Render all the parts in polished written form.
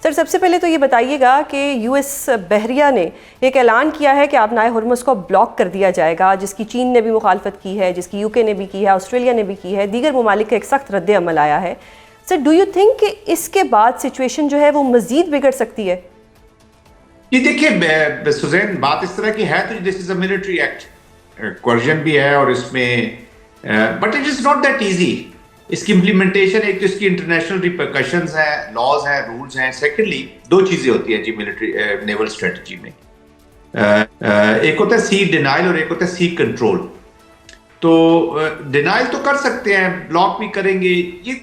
سر سب سے پہلے تو یہ بتائیے گا کہ یو ایس بحریہ نے ایک اعلان کیا ہے کہ آبنائے ہرمز کو بلاک کر دیا جائے گا، جس کی چین نے بھی مخالفت کی ہے، جس کی یو کے نے بھی کی ہے، آسٹریلیا نے بھی کی ہے، دیگر ممالک کا ایک سخت رد عمل آیا ہے. سر ڈو یو تھنک کہ اس کے بعد سچویشن جو ہے وہ مزید بگڑ سکتی ہے؟ یہ دیکھیے سوزین، بات اس طرح کی ہے تو this is a military act, coercion بھی ہے اور اس میں but it is not that easy. اس کی امپلیمنٹیشن، ایک تو اس کی انٹرنیشنل ریپرکشنز ہیں، لاز ہیں، رولز ہیں. سیکنڈلی دو چیزیں ہوتی ہیں جی ملٹری نیول اسٹریٹجی میں، ایک ہوتا ہے سی ڈینائل اور ایک ہوتا ہے سی کنٹرول. تو ڈینائل تو کر سکتے ہیں، بلاک بھی کریں گے. یہ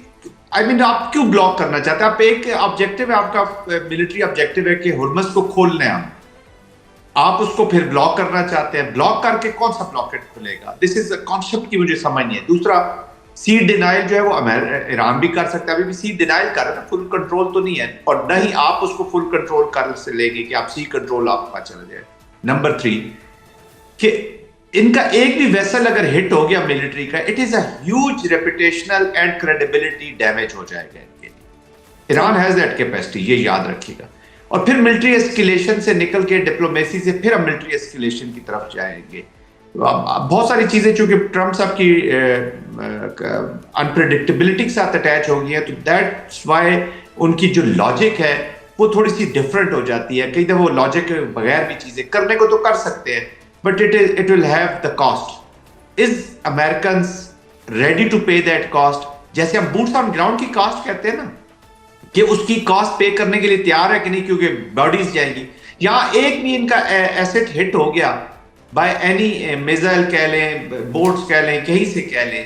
آئی مین آپ کیوں بلاک کرنا چاہتے ہیں؟ آپ ایک آبجیکٹو ہے، آپ کا ملٹری آبجیکٹو ہے کہ ہرمز کو کھولنا ہے، آپ اس کو پھر بلاک کرنا چاہتے ہیں. بلاک کر کے کون سا بلاکٹ کھلے گا؟ دس از اے کانسیپٹ کی مجھے سمجھ نہیں ہے. دوسرا سی ڈینائل جو ہے وہ ایران بھی کر سکتا ہے، ابھی بھی سی ڈینائل کر رہا ہے، فل کنٹرول تو نہیں ہے، اور نہ ہی آپ اس کو فل کنٹرول کر سے لیں گے کہ آپ سی کنٹرول آپ کا چلا جائے. نمبر 3 کہ ان کا ایک بھی ویسل اگر ہٹ ہو گیا ملٹری کا، it is a huge reputational and credibility damage ہو جائے گا ان کے لیے. ایران ہیز دیٹ کیپیسٹی، یہ یاد رکھیے گا. اور پھر ملٹری ایسکیلیشن سے نکل کے ڈپلومیسی سے پھر ہم ملٹری ایسکیلیشن کی طرف جائیں گے. بہت ساری چیزیں چونکہ ٹرمپ صاحب کی انپریڈکٹیبلٹی کے ساتھ اٹیچ ہو گئی ہیں، تو دیٹس وائی ان کی جو لاجک ہے وہ تھوڑی سی ڈفرینٹ ہو جاتی ہے. کئی دفعہ وہ لاجک کے بغیر بھی چیزیں کرنے کو تو کر سکتے ہیں، but it will have the cost. Is Americans ready to pay that cost? جیسے ہم boots on ground کی کاسٹ کہتے ہیں نا، کہ اس کی کاسٹ پے کرنے کے لیے تیار ہے کہ نہیں، کیونکہ باڈیز جائیں گی. یہاں ایک بھی ان کا ایسٹ ہٹ ہو گیا بائی اینی میزائل کہہ لیں، بورڈز کہہ لیں، کہیں سے کہہ لیں،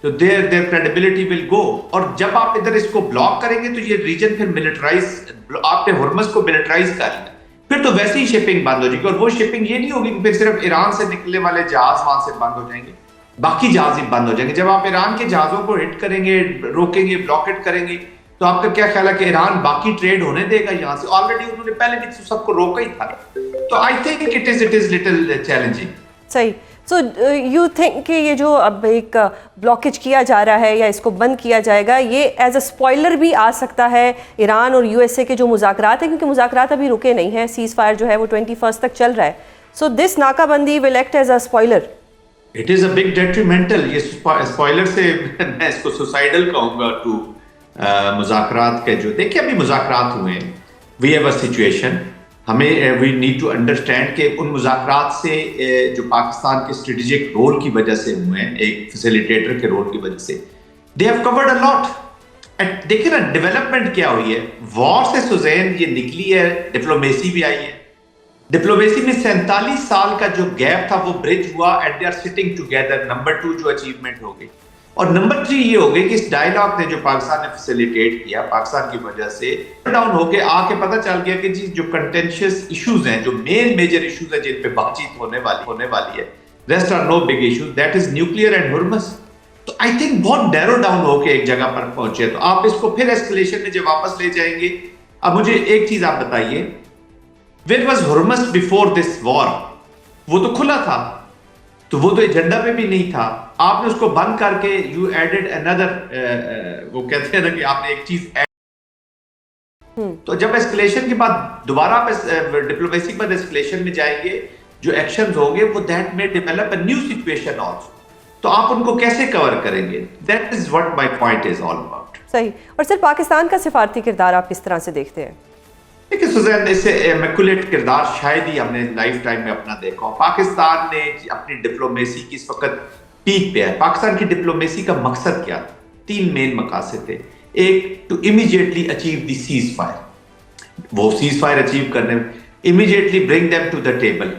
تو their credibility will go. اور جب آپ ادھر اس کو بلاک کریں گے تو یہ ریجن پھر ملٹرائز، آپ نے ہرمز کو ملٹرائز کر لیا، پھر تو ویسے ہی شپنگ بند ہو جائے گی. اور وہ شپنگ یہ نہیں ہوگی کہ پھر صرف ایران سے نکلنے والے جہاز وہاں سے بند ہو جائیں گے، باقی جہاز ہی بند ہو جائیں گے. جب آپ ایران کے جہازوں کو ہٹ کریں گے، روکیں گے، بلاکٹ کریں گے، تو آپ کا کیا خیال ہے کہ ایران باقی ٹریڈ ہونے دے گا یہاں سے؟ آلریڈی انہوں نے پہلے بھی سب کو روکا ہی تھا. تو I think it is little challenging. صحیح. سو یو تھنک کہ یہ جو اب ایک بلاکیج کیا جا رہا ہے یا اس کو بند کیا جائے گا، یہ ایز اے اسپوائلر بھی آ سکتا ہے ایران اور یو ایس اے کے جو مذاکرات ہیں، کیونکہ مذاکرات ابھی رکے نہیں ہیں، سیز فائر جو ہے وہ 21 تک چل رہا ہے. سو دس ناکہ بندی will act as a spoiler. It is a big detrimental. یہ اسپوائلر سے میں اس کو سوسائڈل کہوں گا ٹو مذاکرات کے. جو دیکھیں ابھی مذاکرات ہوئے ہیں، وی ہیو اے سچویشن، ہمیں وی نیڈ ٹو انڈرسٹینڈ کہ ان مذاکرات سے جو پاکستان کے اسٹریٹجک رول کی وجہ سے ہوئے ہیں، ایک فیسیلیٹیٹر کے رول کی وجہ سے، دے ہیو کورڈ اے لاٹ. دیکھیں نا ڈیولپمنٹ کیا ہوئی ہے. وار سے سوزین یہ نکلی ہے، ڈپلومیسی بھی آئی ہے. ڈپلومیسی میں 47 سال کا جو گیپ تھا وہ برج ہوا، and they are sitting together. Number 2 جو اچیومنٹ ہو گئی. اور نمبر 3 یہ ہو گئی کہ اس ڈائیلاگ نے جو پاکستان نے فیسیلیٹیٹ کیا، پاکستان کی وجہ سے ڈاؤن ہو کے آ کے پتہ چل گیا کہ جی جو کنٹینشیس ایشوز ہیں، جو مین میجر ایشوز ہیں جن پہ بات چیت ہونے والی ہے، rest are no big issues, that is nuclear and Hormuz. تو آئی تھنک بہت نیرو ڈاؤن ہو کے ایک جگہ پر پہنچے. تو آپ اس کو پھر ایسکلیشن میں جب واپس لے جائیں گے. اب مجھے ایک چیز آپ بتائیے، ویئر واز ہرمز بیفور دس وار؟ وہ تو کھلا تھا، تو وہ تو ایجنڈا پہ بھی نہیں تھا. آپ نے اس کو بند کر کے یو ایڈڈ اندر، وہ کہتے ہیں نا کہ آپ نے ایک چیز تو جب ایسکلیشن کے بعد دوبارہ آپ ڈپلومیسی کے بعد ایسکلیشن میں جائیں گے، جو ایکشنز ہوں گے وہ دیٹ میں develop a new situation also. تو آپ ان کو کیسے کور کریں گے؟ That is what my point is all about. صحیح. اور سر پاکستان کا سفارتی کردار آپ کس طرح سے دیکھتے ہیں؟ دیکھیں سوزین، اس سے امیکولیٹ کردار شاید ہی ہم نے لائف ٹائم میں اپنا دیکھا. پاکستان نے اپنی ڈپلومیسی کی اس وقت پیک پہ ہے. پاکستان کی ڈپلومیسی کا مقصد کیا تھا؟ 3 مین مقاصد تھے. ایک، to immediately achieve the cease fire. وہ سیز فائر اچیو کرنے میں immediately bring them to the table,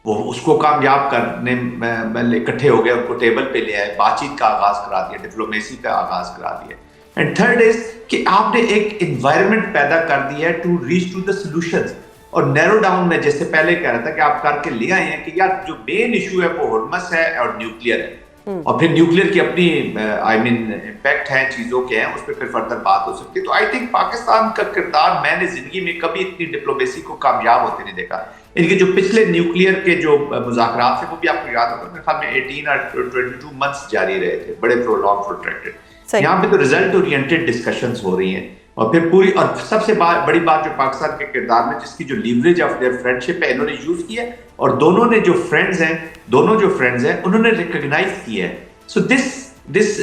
وہ اس کو کامیاب کرنے میں اکٹھے ہو گئے، ان کو ٹیبل پہ لے آئے، بات چیت کا آغاز کرا دیا، ڈپلومیسی کا آغاز کرا دیا. اینڈ تھرڈ از کہ آپ نے ایک انوائرمنٹ پیدا کر دیا ہے to reach to the solutions. اور نیرو ڈاؤن میں جیسے پہلے کہہ رہا تھا کہ آپ کر کے لے آئے ہیں کہ یار جو مین ایشو ہے وہ ہرمز ہے اور نیوکلیئر ہے، اور پھر نیوکلیئر کی اپنی آئی مین امپیکٹ ہیں، چیزوں کے ہیں، اس پہ پھر فردر بات ہو سکتی ہے. تو آئی تھنک پاکستان کا کردار میں نے زندگی میں کبھی اتنی ڈپلومیسی کو کامیاب ہوتے نہیں دیکھا. ان کے جو پچھلے نیوکلیئر کے جو مذاکرات تھے وہ بھی آپ کو یاد ہوگا، میرے خیال میں 18 اور 22 منتھس جاری رہے تھے، بڑے پرولونگ پروٹریکٹڈ. یہاں پہ تو ریزلٹ اورینٹڈ ڈسکشنز ہو رہی ہیں. اور پھر پوری اور سب سے بڑی بات جو پاکستان کے کردار میں جس کی جو لیوریج آف دیئر فرینڈشپ ہے انہوں نے یوز کیا ہے, اور دونوں جو فرینڈز ہیں انہوں نے ریکگنائز کیا ہے. سو دس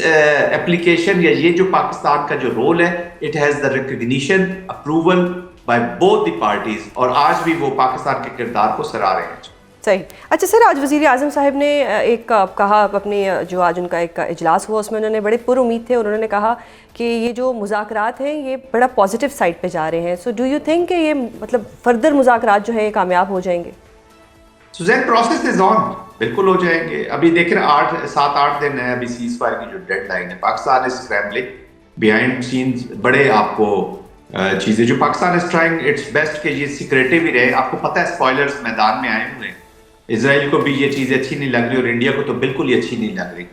اپلیکیشن یا یہ جو پاکستان کا جو رول ہے, it has the recognition approval by both the parties, اور آج بھی وہ پاکستان کے کردار کو سرا رہے ہیں. صحیح. اچھا سر, آج وزیر اعظم صاحب نے ایک کہا اپنی جو آج ان کا ایک اجلاس ہوا اس میں انہوں نے بڑے پر امید تھے, انہوں نے کہا کہ یہ جو مذاکرات ہیں یہ بڑا پازیٹیو سائڈ پہ جا رہے ہیں. سو ڈو یو تھنک کہ یہ مطلب فردر مذاکرات جو ہیں یہ کامیاب ہو جائیں گے؟ سوزین, پروسیس از آن, بالکل ہو جائیں گے. ابھی دیکھ رہے 7-8 دن ہے ابھی سیز فائر کی جو ڈیڈ لائن ہے. Pakistan is scrambling behind scenes, بڑے آپ کو چیزیں جو Pakistan is trying its best کہ یہ سیکریٹو ہی رہے. آپ کو پتہ ہے اسپوائلرز میدان میں آئے ہوئے ہیں, اسرائیل کو بھی یہ چیزیں اچھی نہیں لگ رہی اور انڈیا کو تو بالکل ہی اچھی نہیں لگ رہی,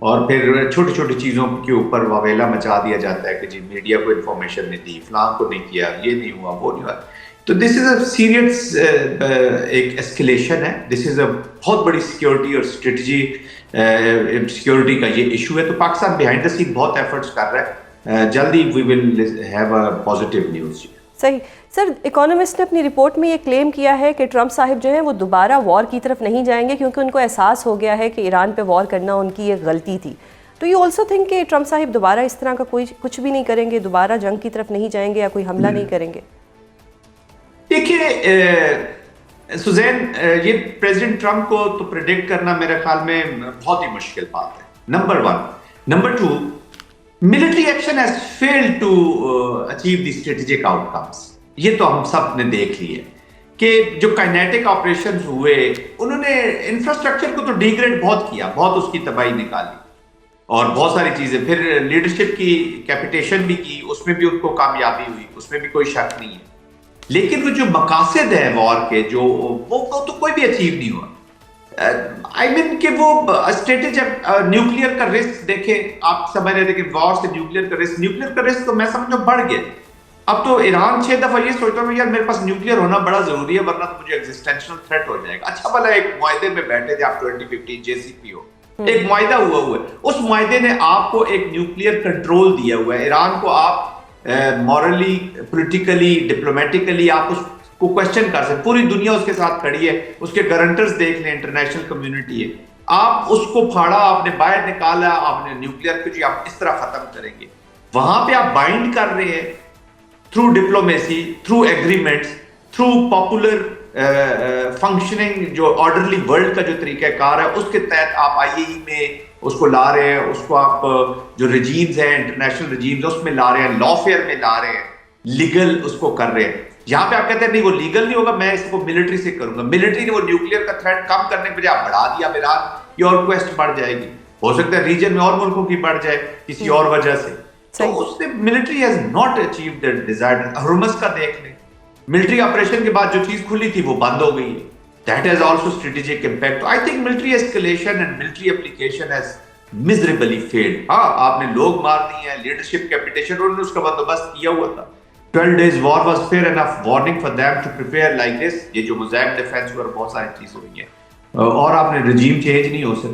اور پھر چھوٹی چھوٹی چیزوں کے اوپر واویلا مچا دیا جاتا ہے کہ جی میڈیا کو انفارمیشن نہیں دی, فلاں کو نہیں کیا, یہ نہیں ہوا, وہ نہیں ہوا. تو دس از اے سیریس ایک اسکلیشن ہے. دس از اے بہت بڑی سیکیورٹی اور اسٹریٹجی سیکیورٹی کا یہ ایشو ہے. تو پاکستان بیہائنڈ دا سین بہت ایفرٹس کر رہا ہے, جلدی we will have a positive news. صحیح. سر, اکانومسٹ نے اپنی رپورٹ میں یہ کلیم کیا ہے کہ ٹرمپ صاحب جو ہیں وہ دوبارہ وار کی طرف نہیں جائیں گے کیونکہ ان کو احساس ہو گیا ہے کہ ایران پہ وار کرنا ان کی ایک غلطی تھی. تو یو آلسو تھنک کہ ٹرمپ صاحب دوبارہ اس طرح کا کچھ بھی نہیں کریں گے, دوبارہ جنگ کی طرف نہیں جائیں گے یا کوئی حملہ نہیں کریں گے؟ دیکھیے سوزین, یہ پریزیڈنٹ ٹرمپ کو تو پریڈکٹ کرنا میرے خیال میں بہت ہی مشکل بات ہے, number 1. Number 2, military action has failed to achieve the strategic outcomes. یہ تو ہم سب نے دیکھ لی ہے کہ جو کائنیٹک آپریشنز ہوئے انہوں نے انفراسٹرکچر کو تو ڈیگریڈ بہت کیا, بہت اس کی تباہی نکالی اور بہت ساری چیزیں. پھر لیڈرشپ کی کیپیٹیشن بھی کی, اس میں بھی ان کو کامیابی ہوئی, اس میں بھی کوئی شک نہیں ہے. لیکن وہ جو مقاصد ہیں وار کے جو وہ تو کوئی بھی اچیو نہیں ہوا. آئی مین کہ وہ اسٹریٹجی نیوکلیئر کا رسک دیکھیں, آپ سمجھ رہے تھے کہ وار سے نیوکلیئر کا رسک تو میں سمجھو بڑھ گیا. اب تو ایران 6 دفعہ یہ سوچتا ہوں یار میرے پاس نیوکلیئر ہونا بڑا ضروری ہے ورنہ تو مجھے ایگزسٹینشل تھریٹ ہو جائے گا. اچھا بھلا ایک معاہدے میں بیٹھے تھے آپ 2015 JCPO, ایک معاہدہ ہوا ہے, اس معاہدے نے آپ کو ایک نیوکلیئر کنٹرول دیا ہوا ہے. ایران کو آپ مورلی, پولیٹیکلی, ڈپلومیٹیکلی آپ اس کو کوشچن کر سکتے. پوری دنیا اس کے ساتھ کھڑی ہے, اس کے گارنٹرز دیکھ لیں, انٹرنیشنل کمیونٹی ہے. آپ اس کو پھاڑا, آپ نے باہر نکالا, آپ نے نیوکلیئر کو جی آپ اس طرح ختم کریں گے. وہاں پہ آپ بائنڈ کر رہے ہیں through diplomacy, through agreements, through popular functioning جو آرڈرلی ورلڈ کا جو طریقہ کار ہے اس کے تحت آپ IAEA میں اس کو لا رہے ہیں, اس کو آپ جو رجیمز ہیں انٹرنیشنل رجیمز اس میں لا رہے ہیں, لا فیئر میں لا رہے ہیں, لیگل اس کو کر رہے ہیں. یہاں پہ آپ کہتے ہیں نہیں وہ لیگل نہیں ہوگا, میں اس کو ملٹری سے کروں گا. ملٹری نے وہ نیوکلیئر کا تھریٹ کم کرنے کے بجائے آپ بڑھا دیا, ایران کی اور کوسٹ بڑھ جائے گی. ہو سکتا ہے ریجن میں اور ملکوں کی بڑھ جائے کسی اور وجہ سے. تو اس نے military has not achieved the desired. Hormuz کا دیکھ لیں, ملٹری آپریشن کے بعد جو چیز کھلی تھی وہ بند ہو گئی ہے. That has also strategic impact. I think military escalation and military application has miserably failed. ہاں آپ نے لوگ مار دیے ہیں, لیڈرشپ کیپیٹیشن انہوں نے اس کا بندوبست کیا ہوا تھا. 12 days war was fair enough warning for them to prepare like this. یہ جو مزاحم ڈیفینس اور بہت ساری چیز ہوئی ہیں, اور آپ نے رجیم چینج نہیں ہو سکتا.